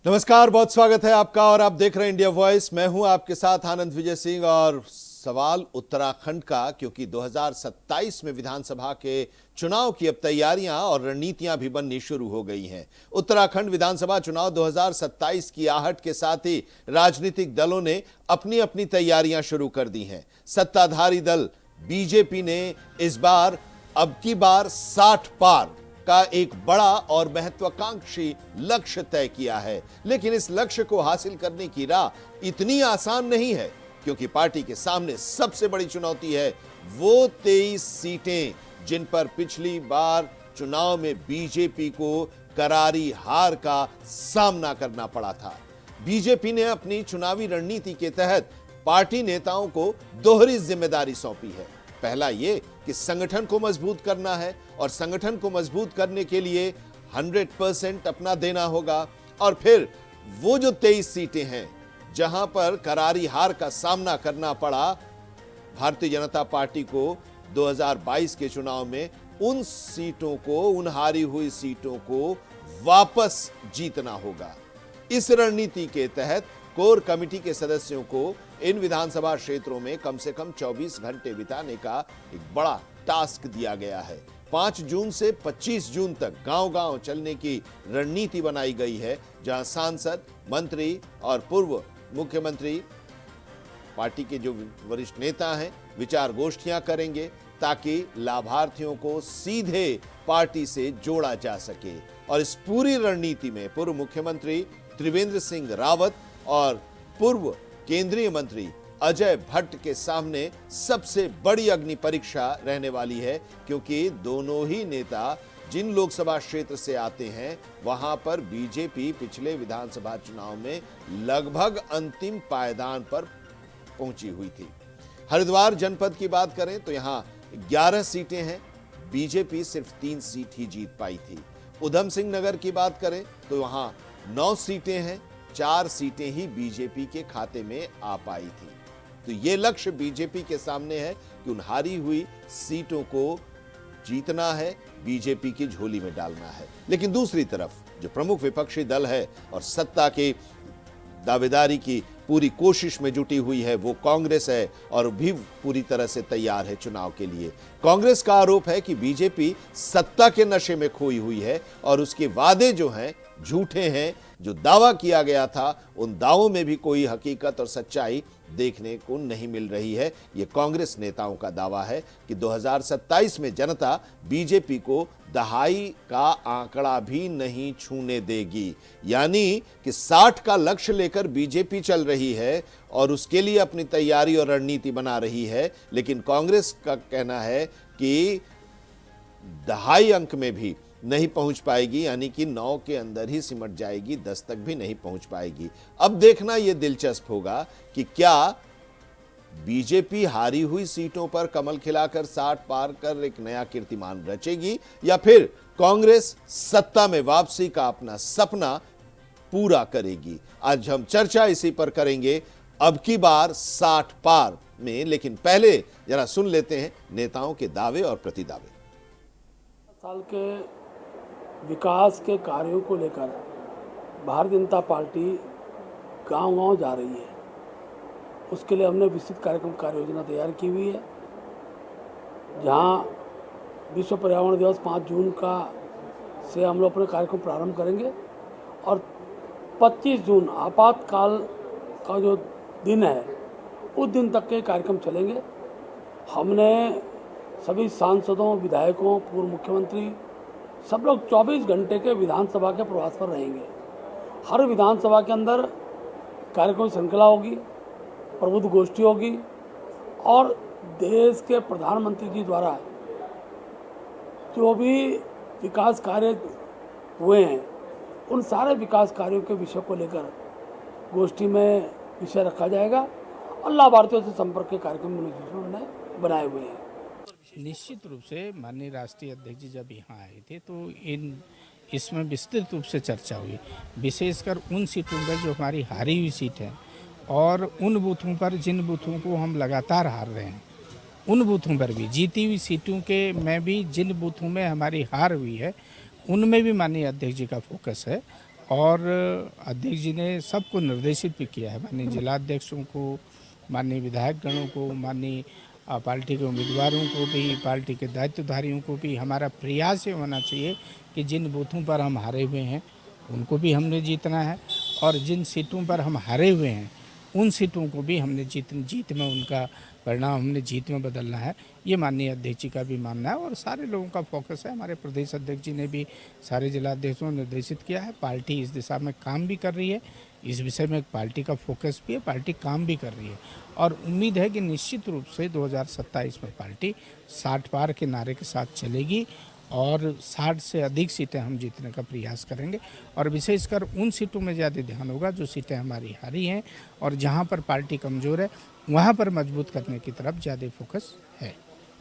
नमस्कार, बहुत स्वागत है आपका और आप देख रहे हैं इंडिया वॉइस। मैं हूं आपके साथ आनंद विजय सिंह और सवाल उत्तराखंड का, क्योंकि 2027 में विधानसभा के चुनाव की अब तैयारियां और रणनीतियां भी बननी शुरू हो गई हैं। उत्तराखंड विधानसभा चुनाव 2027 की आहट के साथ ही राजनीतिक दलों ने अपनी अपनी तैयारियां शुरू कर दी हैं। सत्ताधारी दल बीजेपी ने इस बार अब की बार 60 पार का एक बड़ा और महत्वाकांक्षी लक्ष्य तय किया है। लेकिन इस लक्ष्य को हासिल करने की राह इतनी आसान नहीं है, क्योंकि पार्टी के सामने सबसे बड़ी चुनौती है वो 23 सीटें जिन पर पिछली बार चुनाव में बीजेपी को करारी हार का सामना करना पड़ा था। बीजेपी ने अपनी चुनावी रणनीति के तहत पार्टी नेताओं को दोहरी जिम्मेदारी सौंपी है। पहला ये कि संगठन को मजबूत करना है और संगठन को मजबूत करने के लिए 100% अपना देना होगा। और फिर वो जो 23 सीटें हैं जहां पर करारी हार का सामना करना पड़ा भारतीय जनता पार्टी को 2022 के चुनाव में, उन सीटों को, उन हारी हुई सीटों को वापस जीतना होगा। इस रणनीति के तहत कोर कमेटी के सदस्यों को इन विधानसभा क्षेत्रों में कम से कम 24 घंटे बिताने का एक बड़ा टास्क दिया गया है। 5 जून से 25 जून तक गांव-गांव चलने की रणनीति बनाई गई है, जहां सांसद, मंत्री और पूर्व मुख्यमंत्री, पार्टी के जो वरिष्ठ नेता हैं, विचार गोष्ठियां करेंगे ताकि लाभार्थियों को सीधे पार्टी से जोड़ा जा सके। और इस पूरी रणनीति में पूर्व मुख्यमंत्री त्रिवेंद्र सिंह रावत और पूर्व केंद्रीय मंत्री अजय भट्ट के सामने सबसे बड़ी अग्नि परीक्षा रहने वाली है, क्योंकि दोनों ही नेता जिन लोकसभा क्षेत्र से आते हैं वहां पर बीजेपी पिछले विधानसभा चुनाव में लगभग अंतिम पायदान पर पहुंची हुई थी। हरिद्वार जनपद की बात करें तो यहां 11 सीटें हैं, बीजेपी सिर्फ 3 सीट ही जीत पाई थी। उधम सिंह नगर की बात करें तो वहां 9 सीटें हैं, 4 सीटें ही बीजेपी के खाते में आ पाई थी। तो ये लक्ष्य बीजेपी के सामने है कि उन हारी हुई सीटों को जीतना है, बीजेपी की झोली में डालना है। लेकिन दूसरी तरफ जो प्रमुख विपक्षी दल है और सत्ता की दावेदारी की पूरी कोशिश में जुटी हुई है वो कांग्रेस है, और भी पूरी तरह से तैयार है चुनाव के लिए। कांग्रेस का आरोप है कि बीजेपी सत्ता के नशे में खोई हुई है और उसके वादे जो हैं झूठे हैं। जो दावा किया गया था उन दावों में भी कोई हकीकत और सच्चाई देखने को नहीं मिल रही है। यह कांग्रेस नेताओं का दावा है कि 2027 में जनता बीजेपी को दहाई का आंकड़ा भी नहीं छूने देगी। यानी कि 60 का लक्ष्य लेकर बीजेपी चल रही है और उसके लिए अपनी तैयारी और रणनीति बना रही है, लेकिन कांग्रेस का कहना है कि दहाई अंक में भी नहीं पहुंच पाएगी, यानी कि 9 के अंदर ही सिमट जाएगी, 10 तक भी नहीं पहुंच पाएगी। अब देखना यह दिलचस्प होगा कि क्या बीजेपी हारी हुई सीटों पर कमल खिलाकर 60 पार कर एक नया कीर्तिमान रचेगी, या फिर कांग्रेस सत्ता में वापसी का अपना सपना पूरा करेगी। आज हम चर्चा इसी पर करेंगे, अब की बार 60 पार में। लेकिन पहले जरा सुन लेते हैं नेताओं के दावे और प्रतिदावे। साल के विकास के कार्यों को लेकर भारतीय जनता पार्टी गांव-गांव जा रही है। उसके लिए हमने विस्तृत कार्यक्रम कार्य योजना तैयार की हुई है, जहां विश्व पर्यावरण दिवस 5 जून का से हम लोग अपने कार्यक्रम प्रारंभ करेंगे और 25 जून आपातकाल का जो दिन है उस दिन तक के कार्यक्रम चलेंगे। हमने सभी सांसदों, विधायकों, पूर्व मुख्यमंत्री सब लोग 24 घंटे के विधानसभा के प्रवास पर रहेंगे। हर विधानसभा के अंदर कार्यक्रम श्रृंखला होगी, प्रबुद्ध गोष्ठी होगी और देश के प्रधानमंत्री जी द्वारा जो भी विकास कार्य हुए हैं उन सारे विकास कार्यों के विषय को लेकर गोष्ठी में विषय रखा जाएगा और लाभार्थियों से संपर्क के कार्यक्रम उन्होंने बनाए हुए हैं। निश्चित रूप से माननीय राष्ट्रीय अध्यक्ष जी जब यहाँ आए थे तो इसमें विस्तृत रूप से चर्चा हुई, विशेषकर उन सीटों पर जो हमारी हारी हुई सीट है और उन बूथों पर जिन बूथों को हम लगातार हार रहे हैं, उन बूथों पर भी, जीती हुई सीटों के में भी जिन बूथों में हमारी हार हुई है उनमें भी माननीय अध्यक्ष जी का फोकस है और अध्यक्ष जी ने सबको निर्देशित भी किया है, माननीय जिलाध्यक्षों को, माननीय विधायक गणों को, माननीय पार्टी के उम्मीदवारों को भी, पार्टी के दायित्वधारियों को भी। हमारा प्रयास ये होना चाहिए कि जिन बूथों पर हम हारे हुए हैं उनको भी हमने जीतना है, और जिन सीटों पर हम हारे हुए हैं उन सीटों को भी हमने जीत में उनका परिणाम हमने जीत में बदलना है। ये माननीय अध्यक्ष जी का भी मानना है और सारे लोगों का फोकस है। हमारे प्रदेश अध्यक्ष जी ने भी सारे जिलाध्यक्षों को निर्देशित किया है। पार्टी इस दिशा में काम भी कर रही है, इस विषय में पार्टी का फोकस भी है, पार्टी काम भी कर रही है और उम्मीद है कि निश्चित रूप से 2027 में पार्टी 60 पार के नारे के साथ चलेगी और 60 से अधिक सीटें हम जीतने का प्रयास करेंगे। और विशेषकर उन सीटों में ज़्यादा ध्यान होगा जो सीटें हमारी हारी हैं और जहां पर पार्टी कमज़ोर है वहां पर मजबूत करने की तरफ ज़्यादा फोकस है।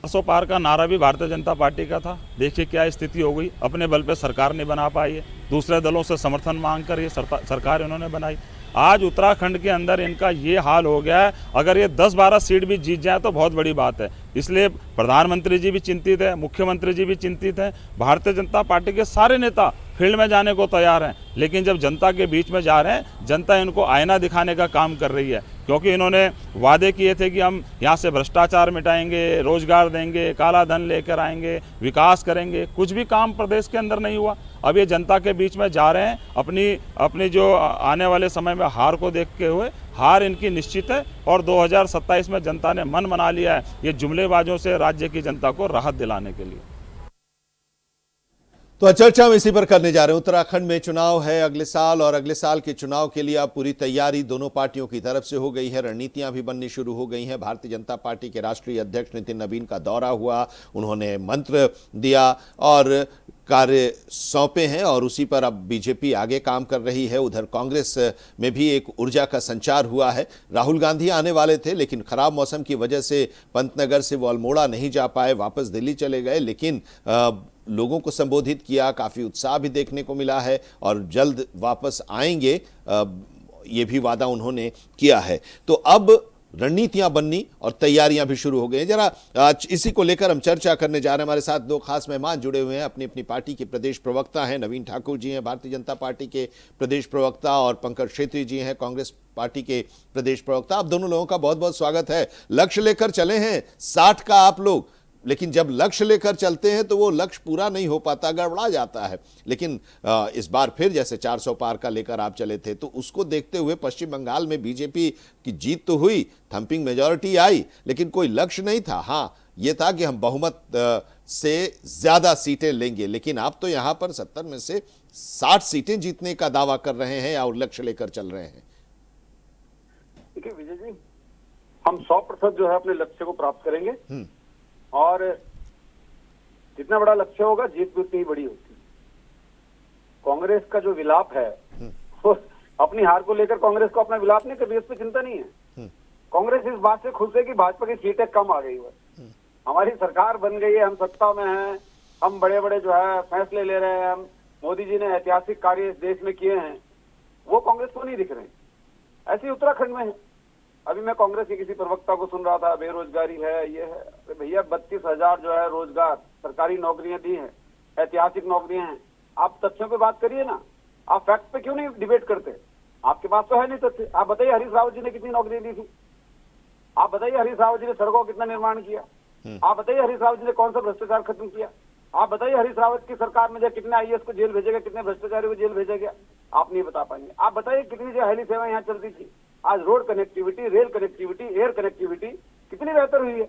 400 पार का नारा भी भारतीय जनता पार्टी का था। देखिए क्या स्थिति हो गई, अपने बल पे सरकार नहीं बना पाई है, दूसरे दलों से समर्थन मांग कर ये सरकार इन्होंने बनाई। आज उत्तराखंड के अंदर इनका ये हाल हो गया है, अगर ये 10-12 सीट भी जीत जाए तो बहुत बड़ी बात है। इसलिए प्रधानमंत्री जी भी चिंतित है, मुख्यमंत्री जी भी चिंतित हैं, भारतीय जनता पार्टी के सारे नेता फील्ड में जाने को तैयार हैं, लेकिन जब जनता के बीच में जा रहे हैं, जनता इनको आईना दिखाने का काम कर रही है, क्योंकि इन्होंने वादे किए थे कि हम यहाँ से भ्रष्टाचार मिटाएंगे, रोजगार देंगे, काला धन लेकर आएंगे, विकास करेंगे। कुछ भी काम प्रदेश के अंदर नहीं हुआ। अब ये जनता के बीच में जा रहे हैं, अपनी जो आने वाले समय में हार को देखते हुए, हार इनकी निश्चित है और 2027 में जनता ने मन बना लिया है ये जुमलेबाजों से राज्य की जनता को राहत दिलाने के लिए। तो चर्चा हम इसी पर करने जा रहे हैं। उत्तराखंड में चुनाव है अगले साल और अगले साल के चुनाव के लिए अब पूरी तैयारी दोनों पार्टियों की तरफ से हो गई है। रणनीतियां भी बननी शुरू हो गई हैं। भारतीय जनता पार्टी के राष्ट्रीय अध्यक्ष नितिन नवीन का दौरा हुआ, उन्होंने मंत्र दिया और कार्य सौंपे हैं और उसी पर अब बीजेपी आगे काम कर रही है। उधर कांग्रेस में भी एक ऊर्जा का संचार हुआ है। राहुल गांधी आने वाले थे, लेकिन खराब मौसम की वजह से पंतनगर से वो अल्मोड़ा नहीं जा पाए, वापस दिल्ली चले गए, लेकिन लोगों को संबोधित किया, काफी उत्साह भी देखने को मिला है और जल्द वापस आएंगे, ये भी वादा उन्होंने किया है। तो अब रणनीतियां बननी और तैयारियां भी शुरू हो गई हैं। जरा इसी को लेकर हम चर्चा करने जा रहे हैं। हमारे साथ दो खास मेहमान जुड़े हुए हैं। अपनी अपनी पार्टी के प्रदेश प्रवक्ता हैं, नवीन ठाकुर जी हैं भारतीय जनता पार्टी के प्रदेश प्रवक्ता, और पंकज क्षेत्री जी हैं कांग्रेस पार्टी के प्रदेश प्रवक्ता। आप दोनों लोगों का बहुत बहुत स्वागत है। लक्ष्य लेकर चले हैं 60 का आप लोग, लेकिन जब लक्ष्य लेकर चलते हैं तो वो लक्ष्य पूरा नहीं हो पाता, गड़बड़ा जाता है। लेकिन इस बार फिर जैसे 400 पार का लेकर आप चले थे, तो उसको देखते हुए पश्चिम बंगाल में बीजेपी की जीत तो हुई, थंपिंग मेजॉरिटी आई, लेकिन कोई लक्ष्य नहीं था। हाँ, ये था कि हम बहुमत से ज्यादा सीटें लेंगे, लेकिन आप तो यहां पर 70 में से 60 सीटें जीतने का दावा कर रहे हैं और लक्ष्य लेकर चल रहे हैं। देखिए विजय जी, हम 100% जो है अपने लक्ष्य को प्राप्त करेंगे और जितना बड़ा लक्ष्य होगा जीत भी उतनी ही बड़ी होती है। कांग्रेस का जो विलाप है वो अपनी हार को लेकर कांग्रेस को अपना विलाप नहीं, कभी इस पे चिंता नहीं है। कांग्रेस इस बात से खुश है कि भाजपा की सीटें कम आ गई है, हमारी सरकार बन गई है, हम सत्ता में हैं, हम बड़े बड़े जो है फैसले ले रहे हैं, हम मोदी जी ने ऐतिहासिक कार्य इस देश में किए हैं, वो कांग्रेस को नहीं दिख रहे। ऐसे उत्तराखंड में है। अभी मैं कांग्रेस के किसी प्रवक्ता को सुन रहा था, बेरोजगारी है, ये है। अरे भैया 32,000 जो है रोजगार सरकारी नौकरियां दी हैं, ऐतिहासिक नौकरियां हैं। आप तथ्यों पे बात करिए ना, आप फैक्ट पे क्यों नहीं डिबेट करते? आपके पास तो है नहीं तथ्य। आप बताइए हरीश रावत जी ने कितनी नौकरियां दी थी? आप बताइए हरीश रावत जी ने सड़कों का कितना निर्माण किया? आप बताइए हरीश रावत जी ने कौन सा भ्रष्टाचार खत्म किया? आप बताइए हरीश रावत की सरकार में जो कितने आईएएस को जेल भेजा गया, कितने भ्रष्टाचारियों को जेल भेजा गया? आप नहीं बता पाएंगे। आप बताइए कितनी जो हेली सेवा यहाँ चलती थी, आज road connectivity, rail connectivity, air connectivity कितनी बेहतर हुई है।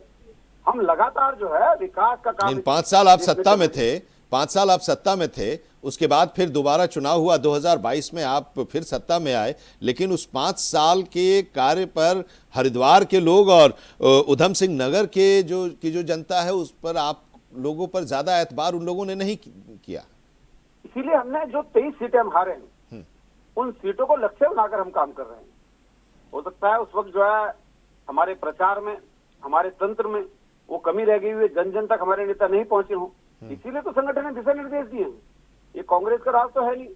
हम लगातार जो है विकास का काम। 5 साल आप सत्ता में थे, 5 साल आप सत्ता में थे, उसके बाद फिर दोबारा चुनाव हुआ, 2022 में आप फिर सत्ता में आए, लेकिन उस 5 साल के कार्य पर हरिद्वार के लोग और उधम सिंह नगर के जो जनता है उस पर आप लोगों पर ज्यादा एतबार उन लोगों ने नहीं किया। इसीलिए हमने जो 23 सीटें हम हारे हैं, उन सीटों को लक्ष्य बनाकर हम काम कर रहे हैं। हो सकता है उस वक्त जो है हमारे प्रचार में, हमारे तंत्र में वो कमी रह गई हुई, जन जन तक हमारे नेता नहीं पहुंचे हों, इसीलिए तो संगठन ने दिशा निर्देश दिए हैं। ये कांग्रेस का राज तो है नहीं,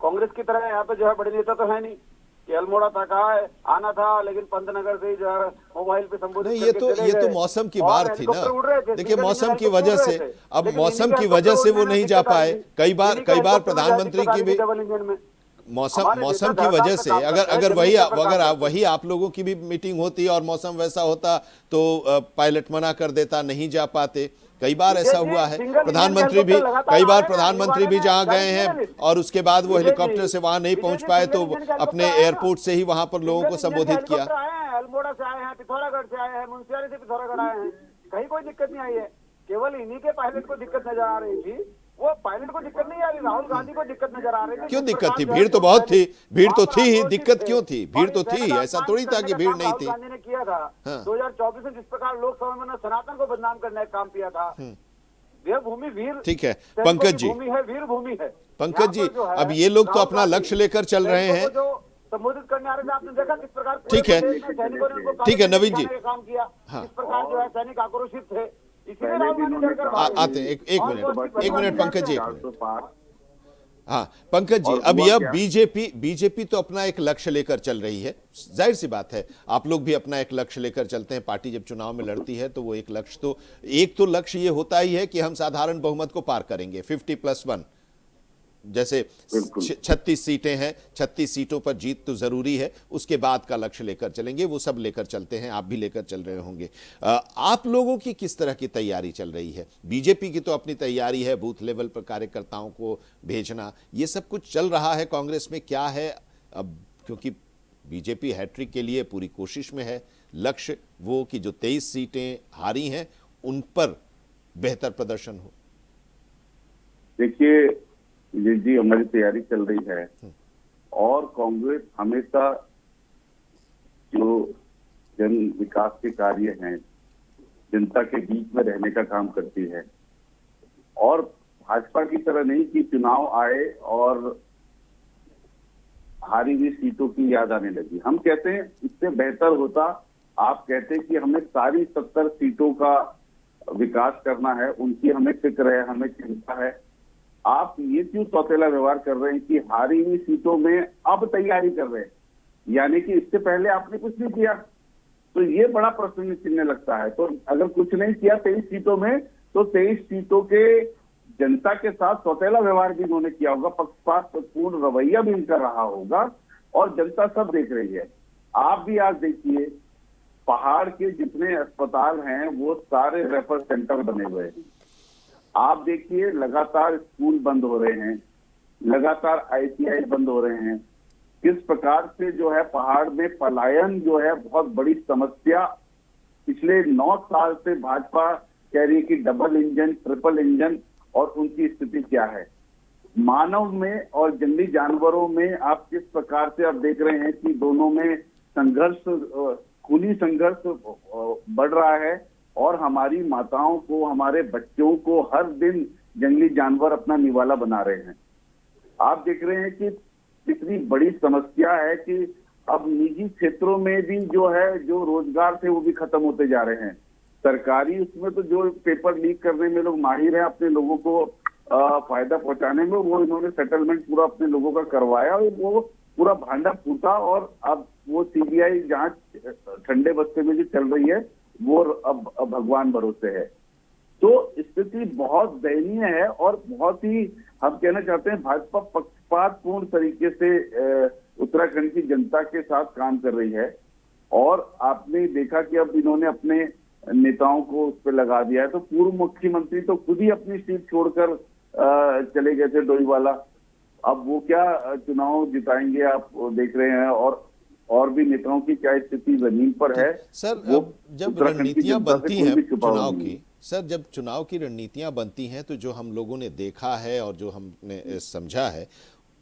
कांग्रेस की तरह यहाँ पे जो है बड़े नेता तो है नहीं कि अल्मोड़ा तक आना था, लेकिन पंतनगर से जो है मोबाइल पे संबोधित नहीं, ये तो मौसम की बात थी ना। देखिए मौसम की वजह से, अब मौसम की वजह से वो नहीं जा पाए। कई बार प्रधानमंत्री की भी मौसम हमारे मौसम नेता की वजह धड़ाधड़ से काम करते हैं, अगर जमीन वही पर काम अगर करते हैं। वही आप लोगों की भी मीटिंग होती और मौसम वैसा होता तो पायलट मना कर देता, नहीं जा पाते। कई बार ऐसा विजय जी, हुआ है, सिंगल इंजन प्रधानमंत्री भी हेलीकॉप्टर लगातार कई आ बार रहे हैं, प्रधानमंत्री अभी भी वाले जहां ने गए जारी किया हैं ना लिस्ट। और उसके बाद वो विजय हेलीकॉप्टर जी, से वहां नहीं विजय पहुंच जी, पाए सिंगल तो इंजन के हेलीकॉप्टर अपने आए हैं ना। एयरपोर्ट से ही वहां पर लोगों को सिंगल इंजन के संबोधित किया। हेलीकॉप्टर आए हैं, अल्मोड़ा से आए हैं, पिथौरागढ़ से आए हैं, मुंशियारी से पिथौरागढ़ आए हैं, कहीं कोई दिक्कत नहीं आई है। केवल इन्हीं के पायलट को दिक्कत नजर आ रही थी, वो पायलट को दिक्कत नहीं आ रही, राहुल गांधी को दिक्कत नजर आ रही थी। क्यों जिस दिक्कत प्रकार थी? जो है भीड़ तो जो बहुत थी, भीड़ वहां तो पर थी ही, आक्रोशित दिक्कत थे। क्यों थी? भीड़ और तो ये थी, सहना ऐसा अपमान थोड़ी था करने कि का भीड़ काम नहीं राहुल थी। गांधी ने किया था। हाँ। 2024 में जिस प्रकार लोकसभा में उन्होंने सनातन को बदनाम करने का काम किया था, देवभूमि वीर ठीक है, सैनिकों पंकज की जी। भूमि है, वीर भूमि है। पंकज यहाँ जी, पर जो है अब ये लोग तो राहुल अपना गांधी लक्ष्य लेकर चल रहे सैनिकों हैं। को जो संबोधित करने आ रहे थे, आपने देखा किस प्रकार पूरे ठीक है। प्रदेश में सैनिकों ने उनको काले ठीक है, झंडे नवीन जी। दिखाने का काम किया। हाँ। किस प्रकार जो है सैनिक आक्रोशित थे, इसीलिए पहले राहुल भी गांधी इन्होंने डरकर कहा भागे। आते हैं, एक और वो मिनट, उसकी एक मिनट परिवार पंकज जी, एक जानते मिनट। 400 पार। हाँ पंकज जी, और अब हुआ यह क्या? बीजेपी तो अपना एक लक्ष्य लेकर चल रही है। जाहिर सी बात है, आप लोग भी अपना एक लक्ष्य लेकर चलते हैं। पार्टी जब चुनाव में लड़ती है तो वो एक लक्ष्य ये होता ही है कि हम साधारण बहुमत को पार करेंगे, 50+1। जैसे बिल्कुल। 36 सीटें हैं, 36 सीटों पर जीत तो जरूरी है, उसके बाद का लक्ष्य लेकर चलेंगे। वो सब लेकर चलते हैं, आप भी लेकर चल रहे होंगे। आप लोगों की किस तरह की तैयारी चल रही है? बीजेपी की तो अपनी तैयारी है, बूथ लेवल पर कार्यकर्ताओं को भेजना, ये सब कुछ चल रहा है। कांग्रेस में क्या है अब, क्योंकि बीजेपी हैट्रिक के लिए पूरी कोशिश में है। लक्ष्य वो कि जो 23 सीटें हारी हैं उन पर बेहतर प्रदर्शन हो। देखिए विजय जी, हमारी तैयारी चल रही है और कांग्रेस हमेशा जो जन विकास के कार्य हैं, जनता के बीच में रहने का काम करती है। और भाजपा की तरह नहीं कि चुनाव आए और हारी हुई सीटों की याद आने लगी। हम कहते हैं इससे बेहतर होता, आप कहते हैं कि हमें सारी 70 सीटों का विकास करना है, उनकी हमें फिक्र है, हमें चिंता है। आप ये क्यों सौतेला व्यवहार कर रहे हैं कि हारी हुई सीटों में अब तैयारी कर रहे हैं, यानी कि इससे पहले आपने कुछ नहीं किया? तो ये बड़ा प्रश्न चिन्ह लगता है। तो अगर कुछ नहीं किया 23 सीटों में, तो 23 सीटों के जनता के साथ सौतेला व्यवहार भी इन्होंने किया होगा, पक्षपातपूर्ण रवैया भी इनका रहा होगा, और जनता सब देख रही है। आप भी आज देखिए, पहाड़ के जितने अस्पताल हैं वो सारे रेफर सेंटर बने हुए हैं। आप देखिए, लगातार स्कूल बंद हो रहे हैं, लगातार आईटीआई बंद हो रहे हैं। किस प्रकार से जो है पहाड़ में पलायन जो है बहुत बड़ी समस्या पिछले 9 साल से भाजपा कह रही है कि डबल इंजन, ट्रिपल इंजन, और उनकी स्थिति क्या है। मानव में और जंगली जानवरों में आप किस प्रकार से आप देख रहे हैं कि दोनों में संघर्ष, खूनी संघर्ष बढ़ रहा है, और हमारी माताओं को, हमारे बच्चों को हर दिन जंगली जानवर अपना निवाला बना रहे हैं। आप देख रहे हैं कि कितनी बड़ी समस्या है कि अब निजी क्षेत्रों में भी जो है, जो रोजगार थे वो भी खत्म होते जा रहे हैं। सरकारी उसमें तो जो पेपर लीक करने में लोग माहिर हैं, अपने लोगों को फायदा पहुंचाने में, वो इन्होंने सेटलमेंट पूरा अपने लोगों का करवाया और वो पूरा भांडा फूटा। और अब वो सीबीआई जांच ठंडे बस्ते में जो चल रही है वो अब भगवान भरोसे है। तो स्थिति बहुत दयनीय है और बहुत ही, हम कहना चाहते हैं, भाजपा पक्षपातपूर्ण तरीके से उत्तराखंड की जनता के साथ काम कर रही है। और आपने देखा कि अब इन्होंने अपने नेताओं को उस पर लगा दिया है। तो पूर्व मुख्यमंत्री तो खुद ही अपनी सीट छोड़कर चले गए थे, डोईवाला। अब वो क्या चुनाव जिताएंगे, आप देख रहे हैं। और भी नेताओं की क्या स्थिति जमीन पर है। सर, जब रणनीतियां बनती हैं चुनाव की, सर जब चुनाव की रणनीतियां बनती हैं तो जो हम लोगों ने देखा है और जो हमने समझा है,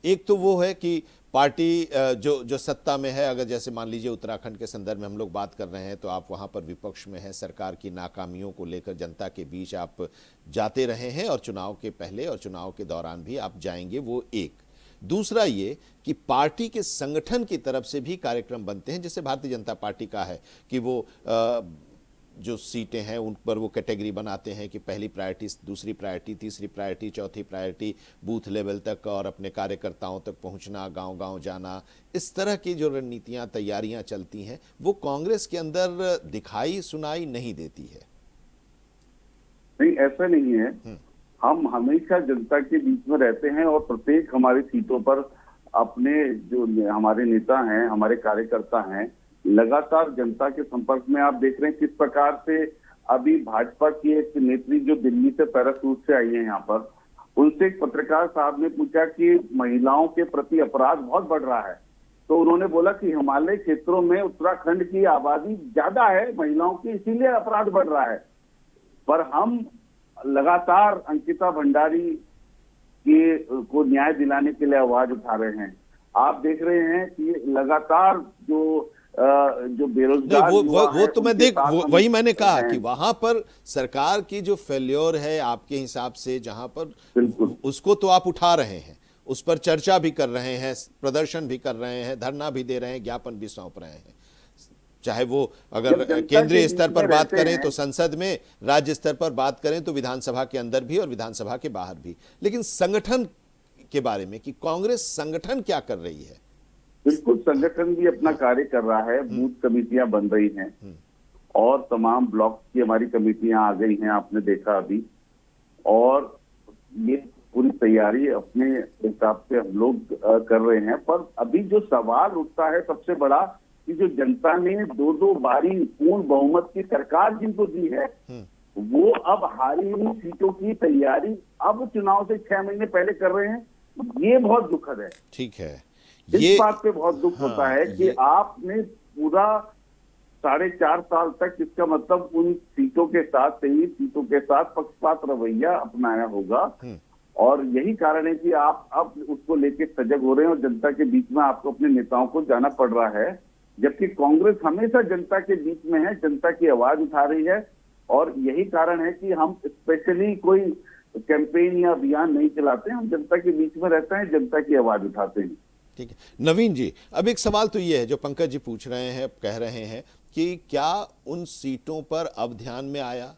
एक तो वो है कि पार्टी जो सत्ता में है, अगर जैसे मान लीजिए उत्तराखंड के संदर्भ में हम लोग बात कर रहे हैं तो आप वहां पर विपक्ष में हैं, सरकार की नाकामियों को लेकर जनता के बीच आप जाते रहे हैं और चुनाव के पहले और चुनाव के दौरान भी आप जाएंगे। वो एक। दूसरा ये कि पार्टी के संगठन की तरफ से भी कार्यक्रम बनते हैं, जैसे भारतीय जनता पार्टी का है कि वो जो सीटें हैं उन पर वो कैटेगरी बनाते हैं कि पहली प्रायोरिटी, दूसरी प्रायोरिटी, तीसरी प्रायोरिटी, चौथी प्रायोरिटी, बूथ लेवल तक और अपने कार्यकर्ताओं तक पहुंचना, गांव-गांव जाना। इस तरह की जो रणनीतियां, तैयारियां चलती हैं वो कांग्रेस के अंदर दिखाई सुनाई नहीं देती है। नहीं, ऐसा नहीं है। हम हमेशा जनता के बीच में रहते हैं और प्रत्येक हमारी सीटों पर अपने जो हमारे नेता हैं, हमारे कार्यकर्ता हैं, लगातार जनता के संपर्क में। आप देख रहे हैं किस प्रकार से अभी भाजपा की एक नेत्री जो दिल्ली से पैराशूट से आई है यहाँ पर, उनसे एक पत्रकार साहब ने पूछा कि महिलाओं के प्रति अपराध बहुत बढ़ रहा है, तो उन्होंने बोला कि हिमालय क्षेत्रों में उत्तराखंड की आबादी ज्यादा है महिलाओं की, इसीलिए अपराध बढ़ रहा है। पर हम लगातार अंकिता भंडारी को न्याय दिलाने के लिए आवाज उठा रहे हैं। आप देख रहे हैं कि लगातार जो बेरोजगार वो तो मैं वही मैंने कहा कि वहां पर सरकार की जो फेल्योर है आपके हिसाब से, जहां पर उसको तो आप उठा रहे हैं, उस पर चर्चा भी कर रहे हैं, प्रदर्शन भी कर रहे हैं, धरना भी दे रहे हैं, ज्ञापन भी सौंप रहे हैं। चाहे वो अगर केंद्रीय स्तर पर बात करें तो संसद में, राज्य स्तर पर बात करें तो विधानसभा के अंदर भी और विधानसभा के बाहर भी। लेकिन संगठन के बारे में कि कांग्रेस संगठन क्या कर रही है? बिल्कुल, संगठन भी अपना कार्य कर रहा है। बूथ कमेटियां बन रही हैं और तमाम ब्लॉक की हमारी कमेटियां आ गई हैं, आपने देखा अभी। और ये पूरी तैयारी अपने हिसाब से हम लोग कर रहे हैं। पर अभी जो सवाल उठता है सबसे बड़ा कि जो जनता ने 2-2 बारी पूर्ण बहुमत की सरकार जिनको दी है, वो अब हारी हुई सीटों की तैयारी अब चुनाव से 6 महीने पहले कर रहे हैं। ये बहुत दुखद है। ठीक है, इस बात पे बहुत दुख होता है कि आपने पूरा 4.5 साल तक, इसका मतलब उन सीटों के साथ, 23 सीटों के साथ पक्षपात रवैया अपनाया होगा। और यही कारण है कि आप अब उसको लेके सजग हो रहे हैं और जनता के बीच में आपको अपने नेताओं को जाना पड़ रहा है। जबकि कांग्रेस हमेशा जनता के बीच में है, जनता की आवाज उठा रही है। और यही कारण है कि हम स्पेशली कोई कैंपेन या अभियान नहीं चलाते, हम जनता के बीच में रहते हैं, जनता की आवाज उठाते हैं। ठीक है नवीन जी, अब एक सवाल तो ये है जो पंकज जी पूछ रहे हैं, कह रहे हैं कि क्या उन सीटों पर अब ध्यान में आया?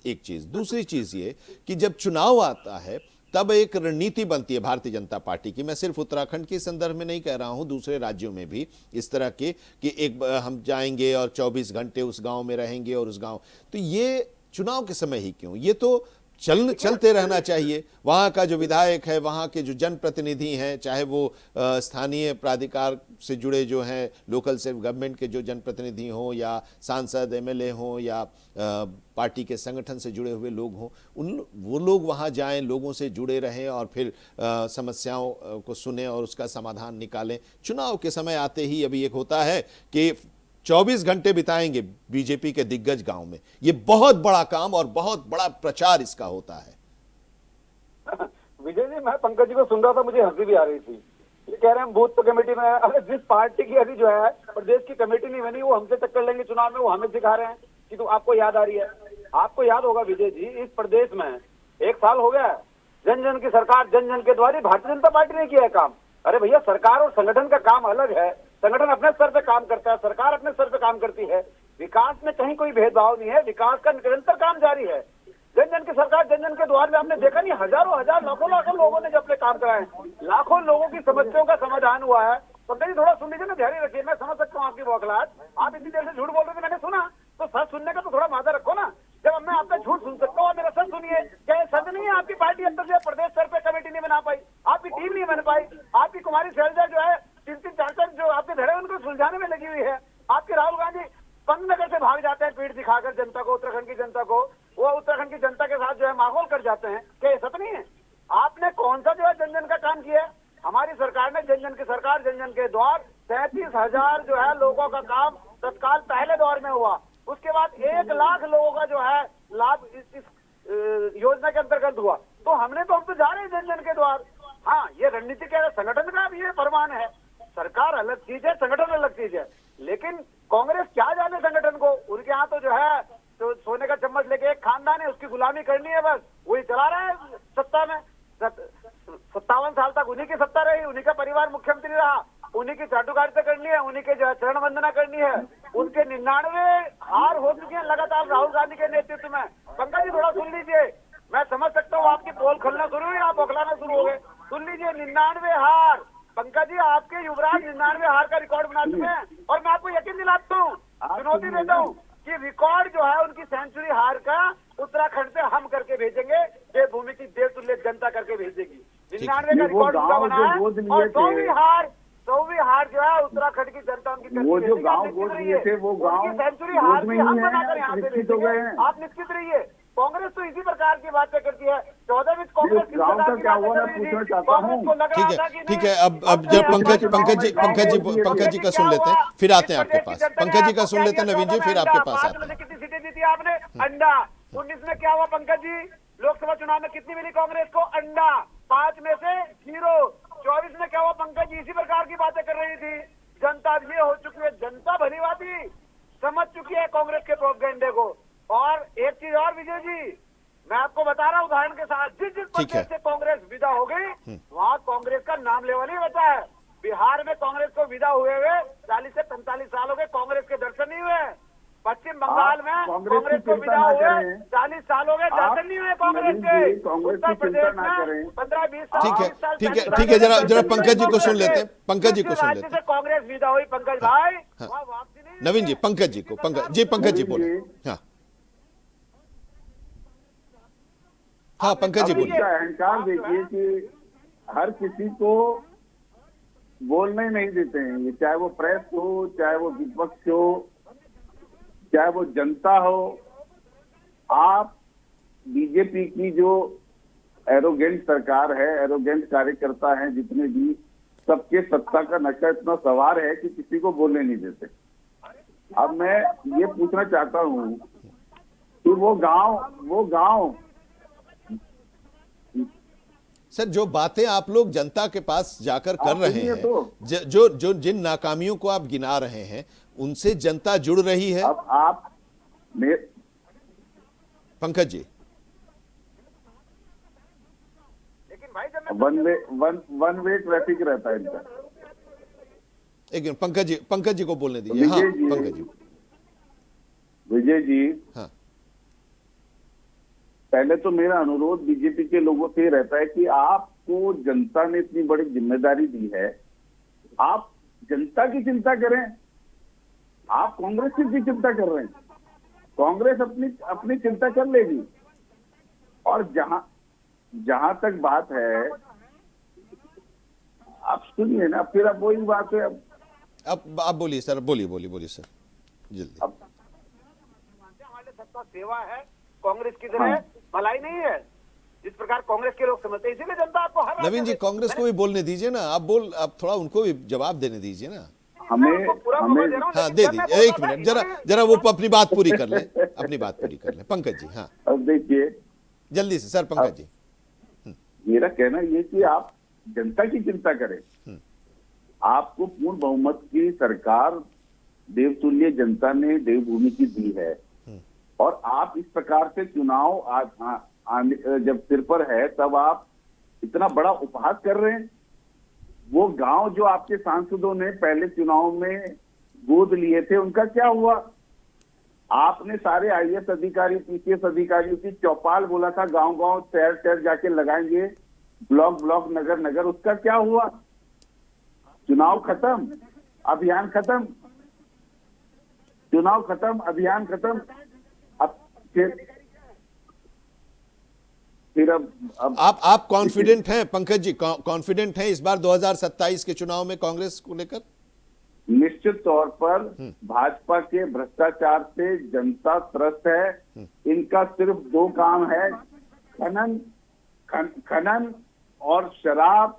एक चीज, दूसरी चीज ये कि जब चुनाव आता है तब एक रणनीति बनती है भारतीय जनता पार्टी की। मैं सिर्फ उत्तराखंड के संदर्भ में नहीं कह रहा हूं, दूसरे राज्यों में भी इस तरह के कि एक हम जाएंगे और 24 घंटे उस गांव में रहेंगे और उस गांव, तो ये चुनाव के समय ही क्यों? ये तो चलते रहना चाहिए। वहाँ का जो विधायक है, वहाँ के जो जनप्रतिनिधि हैं, चाहे वो स्थानीय प्राधिकार से जुड़े जो हैं, लोकल से गवर्नमेंट के जो जनप्रतिनिधि हों या सांसद एमएलए हों या पार्टी के संगठन से जुड़े हुए लोग हों, वो लोग वहाँ जाएं, लोगों से जुड़े रहें और फिर समस्याओं को सुने और उसका समाधान निकालें। चुनाव के समय आते ही अभी एक होता है कि 24 घंटे बिताएंगे बीजेपी के दिग्गज गांव में, ये बहुत बड़ा काम और बहुत बड़ा प्रचार इसका होता है। विजय जी, मैं पंकज जी को सुन रहा था, मुझे हंसी भी आ रही थी। ये कह रहे हैं बूथ कमेटी में, अरे जिस पार्टी की अभी जो है प्रदेश की कमेटी नहीं बनी, वो हमसे टक्कर लेंगे चुनाव में, वो हमें सिखा रहे हैं कि तो आपको याद आ रही है। आपको याद होगा विजय जी, इस प्रदेश में 1 साल हो गया जन जन की सरकार, जन जन के द्वारा भारतीय जनता पार्टी ने किया है काम। अरे भैया, सरकार और संगठन का काम अलग है। संगठन अपने स्तर पे काम करता है, सरकार अपने स्तर पे काम करती है। विकास में कहीं कोई भेदभाव नहीं है, विकास का निरंतर काम जारी है। जन जन की सरकार, जन जन के द्वार में आपने देखा नहीं, हजारों हजार लाखों लोगों ने जब अपने काम कराए, लाखों लोगों की समस्याओं का समाधान हुआ है। तो जी थोड़ा सुन लीजिए ना, ध्यान रखिए। मैं समझ सकता हूँ आपकी बौखलाहट, आप इतनी देर से झूठ बोल रहे थे, मैंने सुना, तो सच सुनने का तो थोड़ा मादा रखो ना। जब मैं आपका झूठ सुन सकता हूँ, मेरा सच सुनिए। क्या ये सच नहीं है आपकी पार्टी अंदर से प्रदेश स्तर पे कमेटी नहीं बना पाई, आपकी टीम नहीं बन पाई, आपकी कुमारी शैलजा जो है 3-4 जो आपके धड़े उनको सुलझाने में लगी हुई है, आपके राहुल गांधी पंतनगर से भाग जाते हैं पीठ दिखाकर जनता को, उत्तराखंड की जनता को, वो उत्तराखंड की जनता के साथ जो है माहौल कर जाते हैं। क्या ये सच नहीं है? आपने कौन सा जो है जन जन का काम किया है? हमारी सरकार ने जन जन की सरकार, जन जन के द्वार, 33,000 जो है लोगों का काम तत्काल पहले दौर में हुआ। उसके बाद 1 लाख लोगों का जो है लाभ इस योजना के अंतर्गत हुआ। तो हम तो जा रहे हैं जन जन के द्वार। हाँ, ये रणनीति क्या है, संगठन का भी ये फरमान है। सरकार अलग चीज है, संगठन अलग चीज है। लेकिन कांग्रेस क्या जाने संगठन को, उनके यहाँ तो जो है तो सोने का चम्मच लेके एक खानदान है, उसकी गुलामी करनी है, बस वही चला रहा है सत्ता में। 57 साल तक उन्हीं की सत्ता रही, उन्हीं का परिवार मुख्यमंत्री रहा, उन्हीं की चाटुकारिता करनी है, उन्हीं के जो है चरण वंदना करनी है। उनके 99 हार हो चुकी है लगातार राहुल गांधी के नेतृत्व में। पंकज जी थोड़ा सुन लीजिए, मैं समझ सकता हूँ आपकी पोल खोलना शुरू हुई, आप बौखलाना शुरू हो गए। सुन लीजिए, 99 हार, पंकज जी आपके युवराज 99 हार का रिकॉर्ड बना चुके हैं। और मैं आपको यकीन दिलाता हूँ, चुनौती देता हूँ कि रिकॉर्ड जो है उनकी सेंचुरी हार का उत्तराखंड से हम करके भेजेंगे, देवभूमि की देवतुल्य जनता करके भेजेगी। 99 का वो रिकॉर्ड उनका गांव बना जो है गोद लिए और थे, 100वीं हार जो है उत्तराखंड की जनता उनकी करती वो जो रहेगी। गांव आप निश्चित गोद रहिए, लिए थे वो गांव उनकी सेंचुरी गोद हार में भी हम ही है, बनाकर यहाँ पे विकसित हो भेजेंगे। गए हैं। आप निश्चित रहिए। कांग्रेस तो इसी प्रकार की बातें करती है। 14 में कांग्रेस किस गांव प्रकार का की क्या बातें हुआ कर मैं रही पूछना थी। चाहता कांग्रेस हूँ। को लग ठीक रहा है, था कि ठीक नहीं, है। अब जब पंकज जी के क्या सुन लेते हैं, फिर आते हैं आपके पास। पंकज जी का सुन लेते हैं नवीन जी, फिर आपके पास 5 आते में से हैं। कितनी सीटें जीती आपने? अंडा। 19 में क्या हुआ पंकज जी? लोकसभा चुनाव में कितनी मिली कांग्रेस को? अंडा। 5 में से 0। 24 में क्या हुआ पंकज जी? इसी प्रकार की बातें कर रही थी। जनता अब ये हो चुकी है, जनता भलीभांति समझ चुकी है कांग्रेस के प्रोपेगेंडे को। और एक चीज और विजय जी, मैं आपको बता रहा हूं उदाहरण के साथ, जिस जिस ठीक है। प्रदेश से कांग्रेस विदा हो गई वहां कांग्रेस का नाम लेवा नहीं बचा है। बिहार में कांग्रेस को विदा हुए 40 से 45 साल हो गए, कांग्रेस के दर्शन नहीं हुए। पश्चिम बंगाल में कांग्रेस को विदा हुए 40 साल हो गए, दर्शन नहीं हुए कांग्रेस के। उत्तर प्रदेश में 15-20 साल, ठीक है, 20 साल ठीक है, तक ठीक है। जरा दर्शन नहीं पंकज हुए जी को सुन कांग्रेस लेते के। हैं, पंकज जी जिस को सुन राज्य लेते से हैं। कांग्रेस विदा हुई पंकज भाई, हाँ। वहाँ वापसी नहीं हुई नवीन जी, है। पंकज जी को, पंकज जी बोले। हाँ हाँ, पंकज जी अब बोलिए। इसका अहंकार देखिए कि हर किसी को बोलने नहीं देते हैं, ये चाहे वो प्रेस हो, चाहे वो विपक्ष हो, चाहे वो जनता हो। आप बीजेपी की जो एरोगेंट सरकार है, एरोगेंट कार्यकर्ता हैं जितने भी, सबके सत्ता का नशा इतना सवार है कि किसी को बोलने नहीं देते। अब मैं ये पूछना चाहता हूँ कि वो गांव सर, जो बातें आप लोग जनता के पास जाकर कर रहे सुनिए हैं, तो। जो जिन नाकामियों को आप गिना रहे हैं, उनसे जनता जुड़ रही है। अब आप पंकज जी, लेकिन भाई जब मैं वन वे ट्रैफिक रहता है इनका। एक मिनट, पंकज जी को बोलने दीजिए। हाँ, पंकज जी। विजय जी, हाँ, पहले तो मेरा अनुरोध बीजेपी के लोगों से रहता है कि आपको जनता ने इतनी बड़ी जिम्मेदारी दी है, आप जनता की चिंता करें। आप कांग्रेस की चिंता कर रहे हैं। कांग्रेस अपनी चिंता कर लेगी। और जहां तक बात है, आप सुनिए ना, फिर अब वही बात है। अब आप बोलिए सर, बोलिए सर, जल्दी। अब हमारे सत्ता सेवा है, कांग्रेस की तरह भलाई नहीं है जिस प्रकार कांग्रेस के लोग समझते हैं। इसीलिए जनता आपको हर नवीन जी, कांग्रेस को भी बोलने दीजिए ना। आप थोड़ा उनको भी जवाब देने दीजिए ना। हमें हाँ, दे दीजिए। एक मिनट, जरा वो अपनी बात पूरी कर लें, पंकज जी। हाँ, अब देखिए, जल्दी से सर, पंकज जी। मेरा कहना ये कि आप जनता की चिंता करें। आपको पूर्ण बहुमत की सरकार देवतुल्य जनता ने देवभूमि की दी है, और आप इस प्रकार से चुनाव जब सिर पर है तब आप इतना बड़ा उपहास कर रहे हैं। वो गांव जो आपके सांसदों ने पहले चुनाव में गोद लिए थे, उनका क्या हुआ? आपने सारे आईएएस अधिकारी, पीसीएस अधिकारियों की चौपाल बोला था, गांव शहर जाके लगाएंगे, ब्लॉक नगर नगर, उसका क्या हुआ? चुनाव खत्म, अभियान खत्म, चुनाव खत्म, अभियान खत्म। अब फिर अब आप कॉन्फिडेंट हैं पंकज जी, कॉन्फिडेंट हैं इस बार 2027 के चुनाव में कांग्रेस को लेकर? निश्चित तौर पर भाजपा के भ्रष्टाचार से जनता त्रस्त है। इनका सिर्फ 2 काम है, खनन और शराब,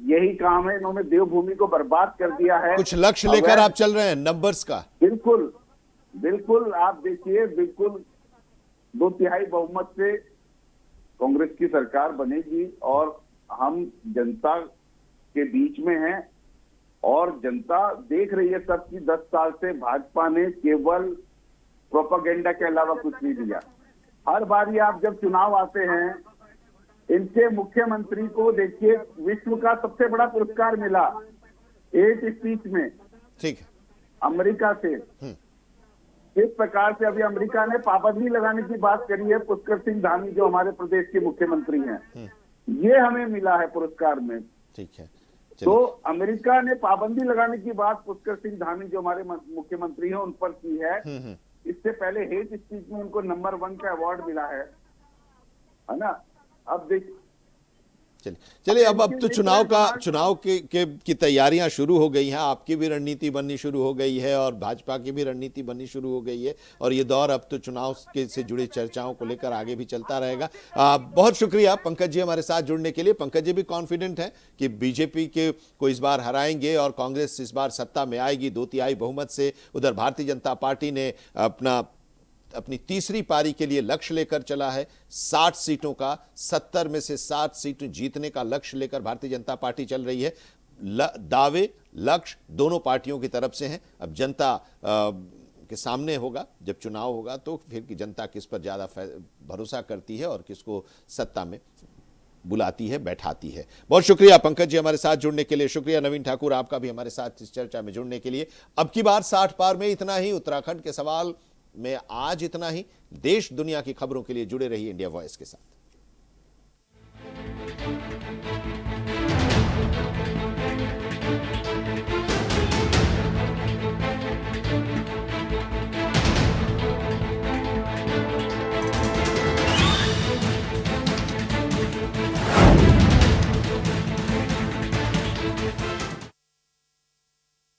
यही काम है। इन्होंने देवभूमि को बर्बाद कर दिया है। कुछ लक्ष्य लेकर आप चल रहे हैं नंबर्स का? बिल्कुल आप देखिए, बिल्कुल 2/3 बहुमत से कांग्रेस की सरकार बनेगी, और हम जनता के बीच में हैं, और जनता देख रही है सब कि 10 साल से भाजपा ने केवल प्रोपेगेंडा के अलावा कुछ नहीं दिया। हर बार आप जब चुनाव आते हैं, इनके मुख्यमंत्री को देखिए, विश्व का सबसे बड़ा पुरस्कार मिला हेट स्पीच में, ठीक है, अमेरिका से। इस प्रकार से अभी अमेरिका ने पाबंदी लगाने की बात करी है, पुष्कर सिंह धामी जो हमारे प्रदेश के मुख्यमंत्री हैं, ये हमें मिला है पुरस्कार में। ठीक है, तो अमेरिका ने पाबंदी लगाने की बात पुष्कर सिंह धामी जो हमारे मुख्यमंत्री हैं उन पर की है। इससे पहले हेट स्पीच में उनको नंबर 1 का अवार्ड मिला है ना। अब चलिए अब तो चुनाव की तैयारियां शुरू हो गई हैं। आपकी भी रणनीति बननी शुरू हो गई है और भाजपा की भी रणनीति बननी शुरू हो गई है, और ये दौर अब तो चुनाव के से जुड़ी चर्चाओं को लेकर आगे भी चलता रहेगा। बहुत शुक्रिया पंकज जी हमारे साथ जुड़ने के लिए। पंकज जी भी कॉन्फिडेंट है कि बीजेपी के को इस बार हराएंगे और कांग्रेस इस बार सत्ता में आएगी 2/3 बहुमत से। उधर भारतीय जनता पार्टी ने अपनी तीसरी पारी के लिए लक्ष्य लेकर चला है 60 सीटों का। 70 में से 60 सीटें जीतने का लक्ष्य लेकर भारतीय जनता पार्टी चल रही है। दावे लक्ष्य दोनों पार्टियों की तरफ से हैं। अब जनता के सामने होगा, जब चुनाव होगा तो फिर कि जनता किस पर ज्यादा भरोसा करती है और किसको सत्ता में बुलाती है, बैठाती है। बहुत शुक्रिया पंकज जी हमारे साथ जुड़ने के लिए। शुक्रिया नवीन ठाकुर आपका भी हमारे साथ इस चर्चा में जुड़ने के लिए। अब की बार 60 पार में इतना ही। उत्तराखंड के सवाल में आज इतना ही। देश दुनिया की खबरों के लिए जुड़े रहिए इंडिया वॉइस के साथ।